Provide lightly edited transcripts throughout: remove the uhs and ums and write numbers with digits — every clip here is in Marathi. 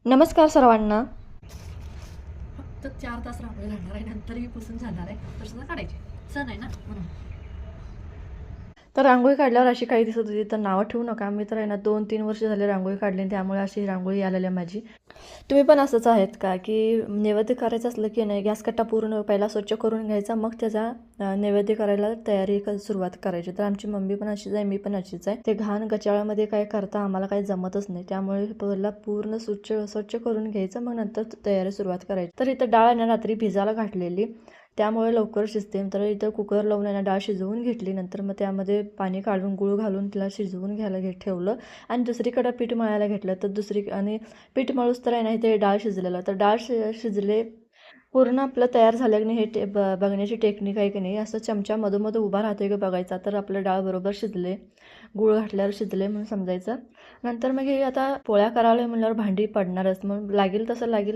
नमस्कार सर्वांना. फक्त 4 तास रांगोळी घालणार आहे, नंतर ही पुसून जाणार आहे. तर सुद्धा काढायची सण आहे ना म्हणून. तर रांगोळी काढल्यावर अशी काही दिसत होती, तर नावं ठेवू नका. मी तर आहे ना 2-3 वर्ष झाले रांगोळी काढली, त्यामुळे अशी रांगोळी आलेली आहे माझी. तुम्ही पण असंच आहेत का, की नैवेद्य करायचं असलं की नाही गॅस कट्टा पूर्ण पहिला स्वच्छ करून घ्यायचा, मग त्याचा नैवेद्य करायला सुरुवात करायची. तर आमची मम्मी पण अशीच आहे, मी पण अशीच आहे. ते घाण गचाळामध्ये काय करता आम्हाला काही जमतच नाही, त्यामुळे पहिला पूर्ण स्वच्छ करून घ्यायचं, मग नंतर तयारी सुरुवात करायची. तर इथं डाळ आहे रात्री भिजायला घातलेली, त्यामुळे लवकर शिजते. तर इथं कुकर लावून आहे ना डाळ शिजवून घेतली. नंतर मग त्यामध्ये पाणी काढून गूळ घालून तिला शिजवून घ्यायला ठेवलं आणि दुसरीकडे पीठ मळायला घेतलं. तर आणि पीठ मळूस तर आहे ना ते डाळ शिजलेलं. तर डाळ शिजले पूर्ण आपलं तयार झालं की नाही हे बघण्याची टेक्निक आहे की नाही, असं चमचा मधोमध उभा राहतोय का बघायचा, तर आपलं डाळ बरोबर शिजले, गूळ घातल्यावर शिजले म्हणून समजायचं. नंतर मग हे आता पोळ्या करायला म्हणल्यावर भांडी पडणारच, मग लागेल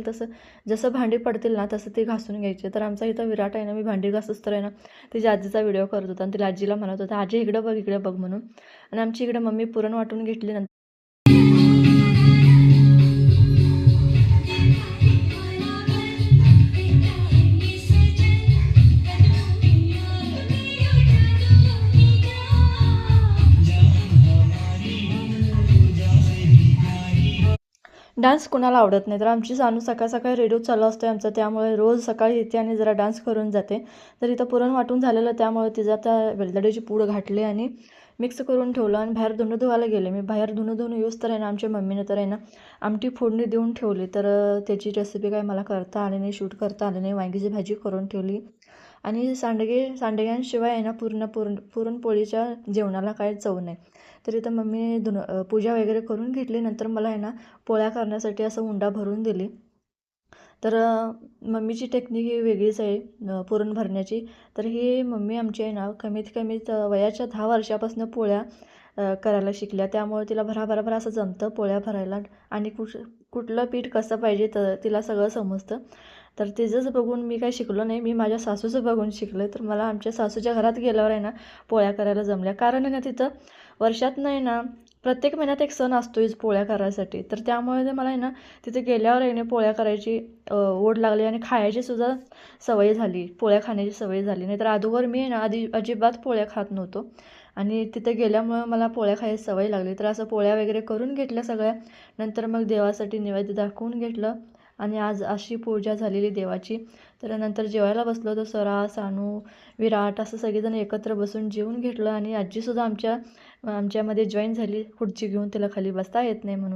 तसं जसं भांडी पडतील ना तसं ते घासून घ्यायचे. तर आमचा इथं विराट आहे ना, मी भांडी घासूच तर आहे ना तिच्या आजीचा व्हिडिओ करत होता आणि तिला आजीला म्हणत होता, आजी इकडं बघ म्हणून. आणि आमची इकडं मम्मी पुरण वाटून घेतली. डान्स कोणाला आवडत नाही. तर आमची सानू सकाळ सकाळी रेडिओ चालू असतो आमचा, त्यामुळे रोज सकाळी येते आणि जरा डान्स करून जाते. तर इथं पुरण वाटून झालेलं, त्यामुळे तिचं आता वेलदडीची पूड घातली आणि मिक्स करून ठेवलं आणि बाहेर धुणं धुवायला गेले. मी बाहेर धुणं धुवून येऊस तर आहे ना आमच्या मम्मीने तर आहे ना आमटी फोडणी देऊन ठेवली. तर त्याची रेसिपी काय मला करता आली नाही, शूट करता आली नाही. वांगीची भाजी करून ठेवली आणि सांडग्यांशिवाय आहे ना पुरणपोळीच्या जेवणाला काय चव नाही. तर इथं मम्मी पूजा वगैरे करून घेतली. नंतर मला आहे ना पोळ्या करण्यासाठी असं उंडा भरून दिली. तर मम्मीची टेक्निक ही वेगळीच आहे पुरण भरण्याची. तर ही मम्मी आमची आहे ना कमीत कमी वयाच्या 10 वर्षापासून पोळ्या करायला शिकल्या, त्यामुळे तिला भराभरा असं जमतं पोळ्या भरायला आणि कुठलं पीठ कसं पाहिजे तर तिला सगळं समजतं. तर तिचंच बघून मी काही शिकलो नाही, मी माझ्या सासूचं बघून शिकले. तर मला आमच्या सासूच्या घरात गेल्यावर आहे ना पोळ्या करायला जमल्या, कारण आहे ना तिथं वर्षातनं आहे ना प्रत्येक महिन्यात एक सण असतोच पोळ्या करायसाठी. तर त्यामुळे ते मला आहे ना तिथे गेल्यावर आहे ना पोळ्या करायची ओढ लागली आणि खायची सुद्धा सवय झाली, पोळ्या खाण्याची सवय झाली. नाही तर अगोदर मी आहे ना अजिबात पोळ्या खात नव्हतो आणि तिथे गेल्यामुळं मला पोळ्या खायची सवय लागली. तर असं पोळ्या वगैरे करून घेतल्या सगळ्या. नंतर मग देवासाठी नैवेद्य दाखवून घेतलं आणि आज अशी पूजा झालेली देवाची. तर नंतर जेवायला बसलो तर स्वरा, सानू, विराट असं सगळेजण एकत्र बसून जेवून घेतलं आणि आजीसुद्धा आमच्यामध्ये जॉईन झाली, खुर्ची घेऊन, तिला खाली बसता येत नाही म्हणून.